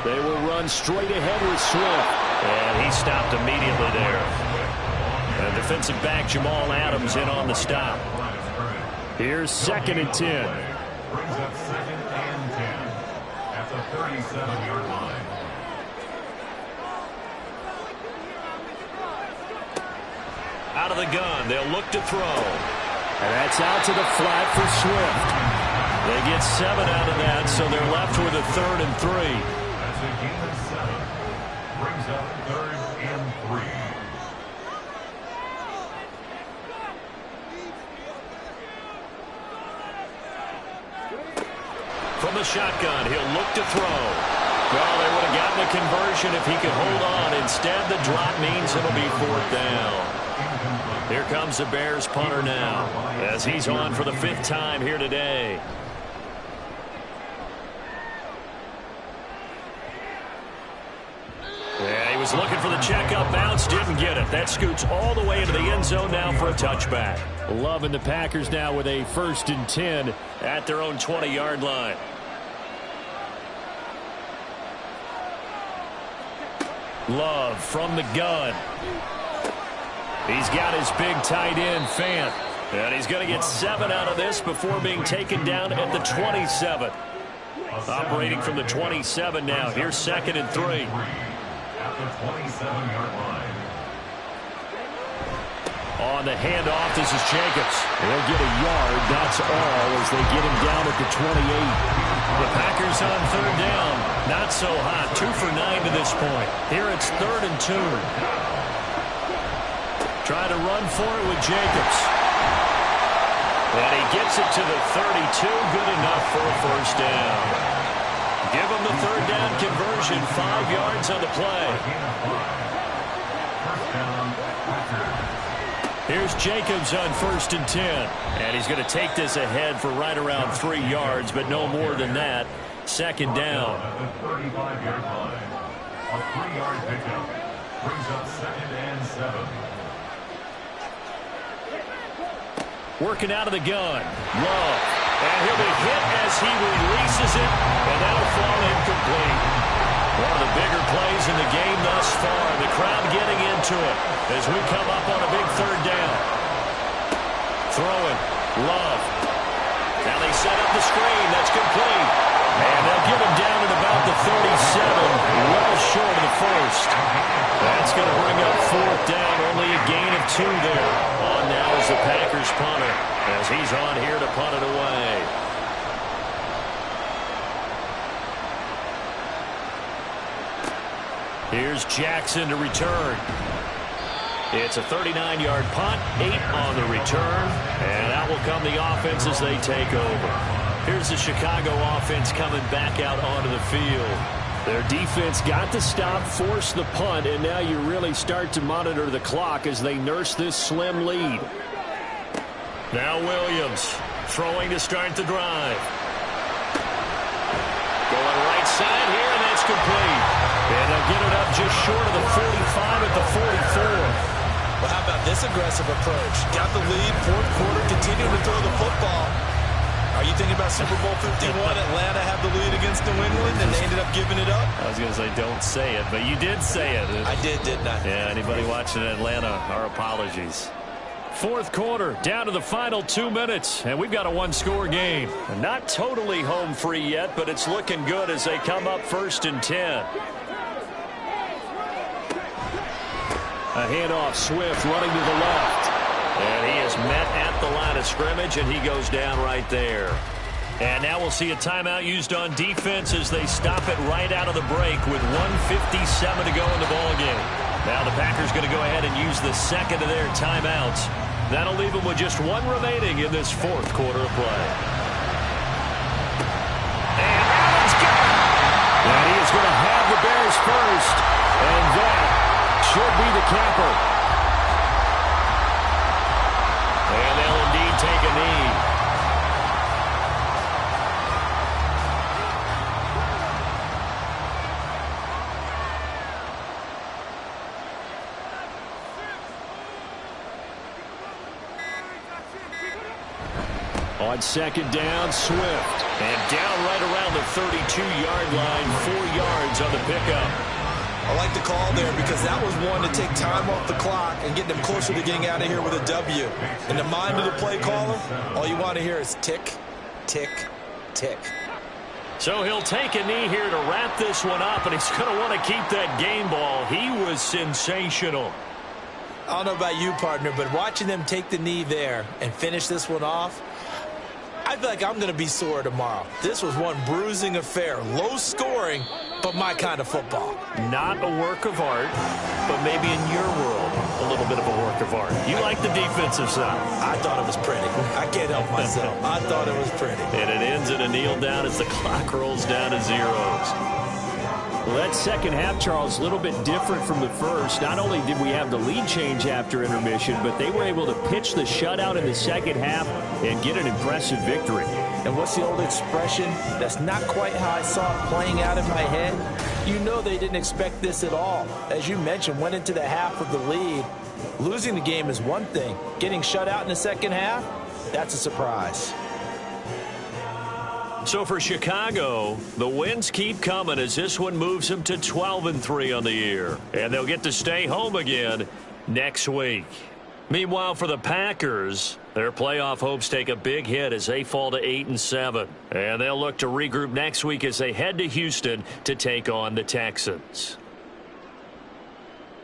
They will run straight ahead with Swift. And he stopped immediately there. And defensive back Jamal Adams in on the stop. Here's 2nd and 10. Brings up 2nd and 10 at the 37-yard line. Out of the gun, they'll look to throw. And that's out to the flat for Swift. They get 7 out of that, so they're left with a 3rd and 3. That's a gain of 7. Brings up 3rd and 3. From the shotgun, he'll look to throw. Well, they would have gotten a conversion if he could hold on. Instead, the drop means it'll be 4th down. Here comes the Bears punter now, as he's on for the 5th time here today. Yeah, he was looking for the checkup bounce, didn't get it. That scoots all the way into the end zone now for a touchback. Loving the Packers now with a 1st and 10 at their own 20-yard line. Love from the gun. He's got his big tight end, Fant. And he's going to get 7 out of this before being taken down at the 27. Operating from the 27 now. Here's 2nd and 3. At the 27-yard line. On the handoff, this is Jacobs. They'll get a yard, that's all, as they get him down at the 28. The Packers on 3rd down. Not so hot. 2 for 9 to this point. Here it's 3rd and 2. Try to run for it with Jacobs. And he gets it to the 32. Good enough for a first down. Give him the 3rd down conversion. 5 yards on the play. First down, Packers. Here's Jacobs on 1st and 10. And he's going to take this ahead for right around 3 yards, but no more than that. 2nd down. At the 35-yard line. A 3-yard pickup. Brings up 2nd and 7. Working out of the gun. Love. And he'll be hit as he releases it, and that'll fall incomplete. One of the bigger plays in the game thus far. The crowd getting into it as we come up on a big 3rd down. Throwing. Love. Now they set up the screen. That's complete. And they'll get him down at about the 37, well short of the 1st. That's going to bring up 4th down. Only a gain of 2 there. On now is the Packers punter, as he's on here to punt it away. Here's Jackson to return. It's a 39-yard punt, 8 on the return, and out will come the offense as they take over. Here's the Chicago offense coming back out onto the field. Their defense got the stop, forced the punt, and now you really start to monitor the clock as they nurse this slim lead. Now Williams throwing to start the drive. Going right side here, and that's complete. And they'll get it up just short of the 45 at the 44. Well, how about this aggressive approach? Got the lead, 4th quarter, continuing to throw the football. Are you thinking about Super Bowl 51? Atlanta have the lead against New England, and they ended up giving it up? I was going to say don't say it, but you did say it. I didn't I? Yeah, anybody watching Atlanta, our apologies. 4th quarter, down to the final 2 minutes, and we've got a 1-score game. Not totally home free yet, but it's looking good as they come up 1st and 10. A handoff, Swift running to the left. And he is met at the line of scrimmage, and he goes down right there. And now we'll see a timeout used on defense as they stop it right out of the break with 1:57 to go in the ballgame. Now the Packers going to go ahead and use the second of their timeouts. That'll leave them with just one remaining in this fourth quarter of play. And Allen's got it. And he is going to have the Bears first. And that should be the capper. And they'll indeed take a knee. On second down, Swift. And down right around the 32-yard line, 4 yards on the pickup. I like the call there because that was one to take time off the clock and get them closer to getting out of here with a W. In the mind of the play caller, all you want to hear is tick, tick, tick. So he'll take a knee here to wrap this one up, and he's going to want to keep that game ball. He was sensational. I don't know about you, partner, but watching them take the knee there and finish this one off, I feel like I'm going to be sore tomorrow. This was one bruising affair. Low scoring, but my kind of football. Not a work of art, but maybe in your world, a little bit of a work of art. You like the defensive side. I thought it was pretty. I can't help myself. I thought it was pretty. And it ends in a kneel down as the clock rolls down to zeros. Well, that second half, Charles, a little bit different from the first. Not only did we have the lead change after intermission, but they were able to pitch the shutout in the second half and get an impressive victory. And what's the old expression? That's not quite how I saw it playing out in my head. You know they didn't expect this at all. As you mentioned, went into the half with the lead. Losing the game is one thing. Getting shut out in the second half, that's a surprise. So for Chicago, the wins keep coming as this one moves them to 12-3 on the year. And they'll get to stay home again next week. Meanwhile, for the Packers, their playoff hopes take a big hit as they fall to 8-7. And they'll look to regroup next week as they head to Houston to take on the Texans.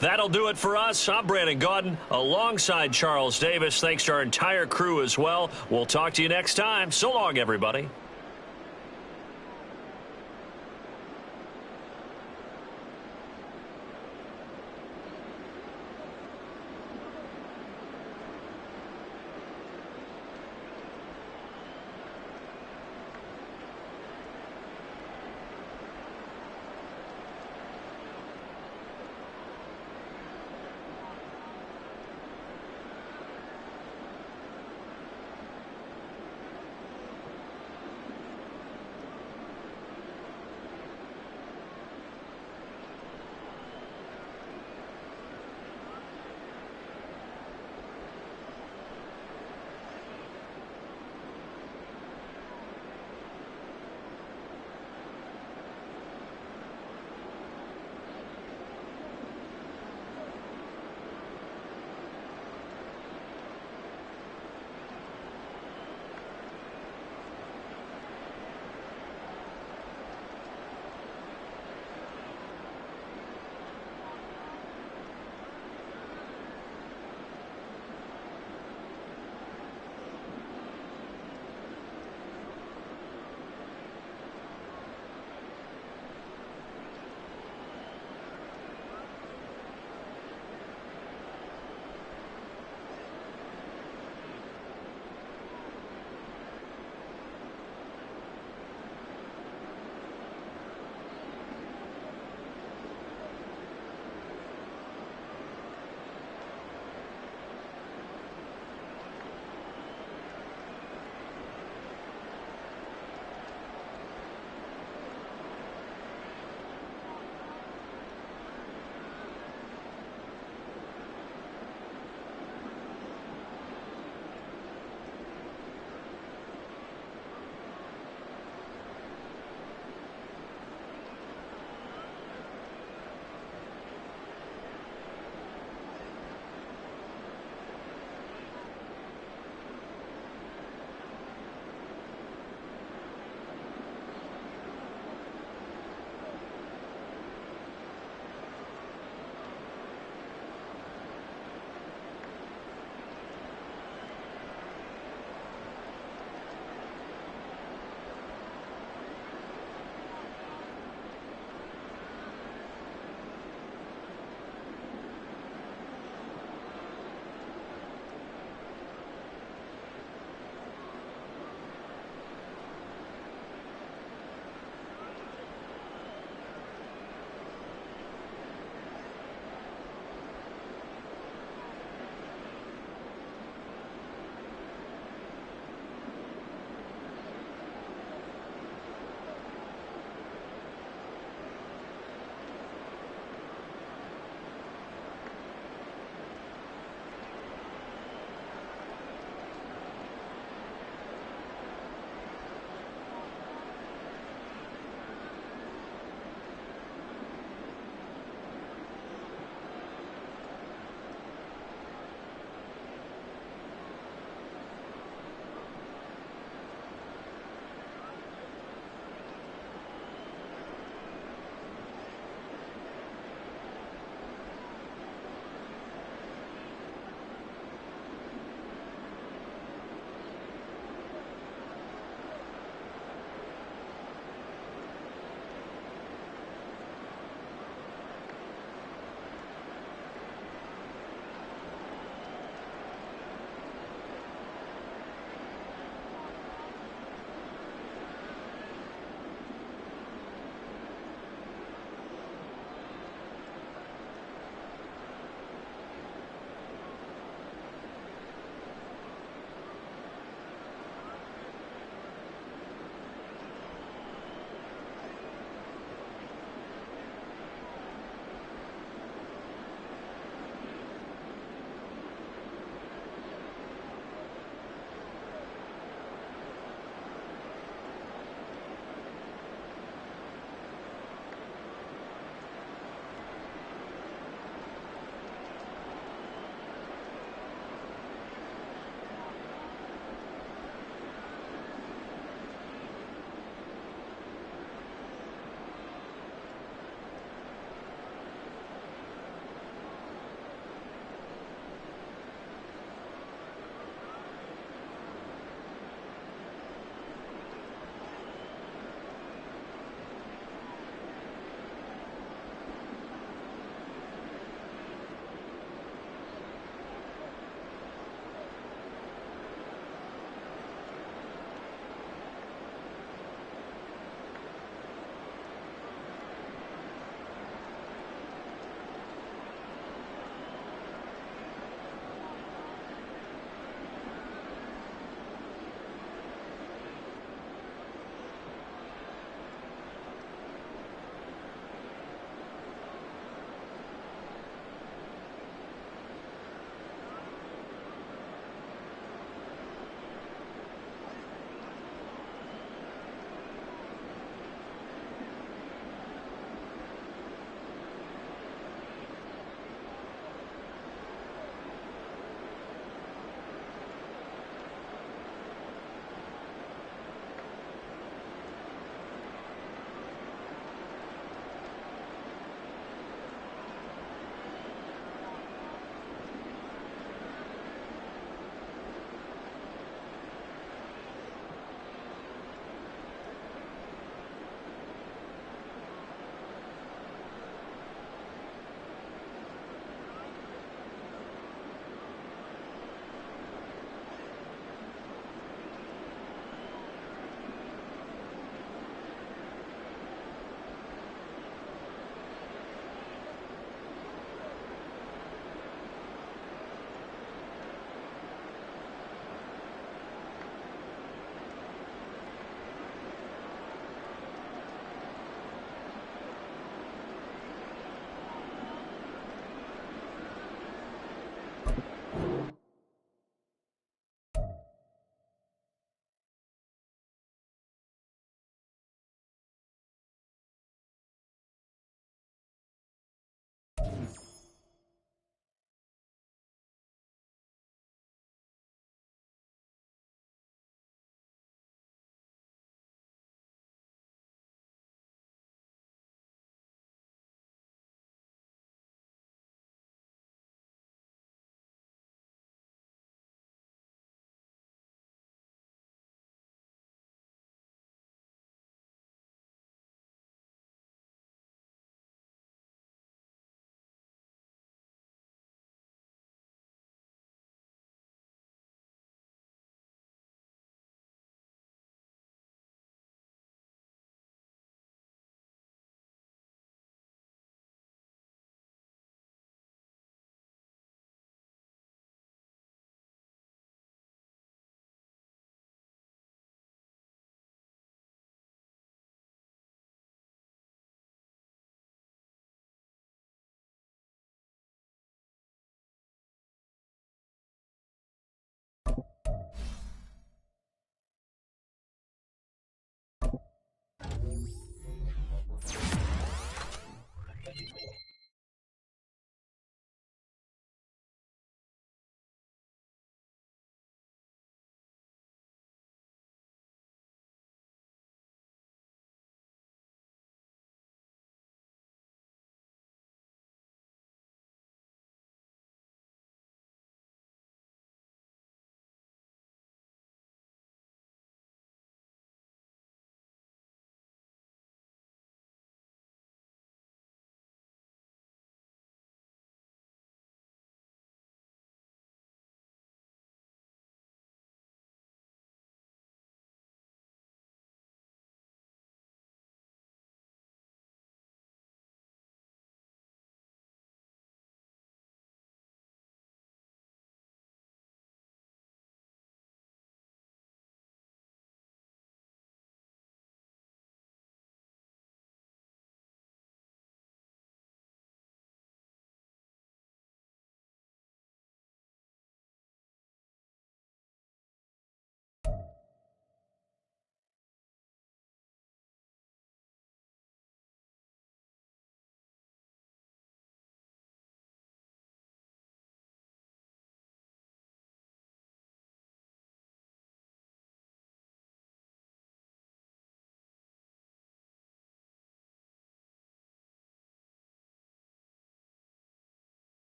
That'll do it for us. I'm Brandon Gaudin alongside Charles Davis. Thanks to our entire crew as well. We'll talk to you next time. So long, everybody.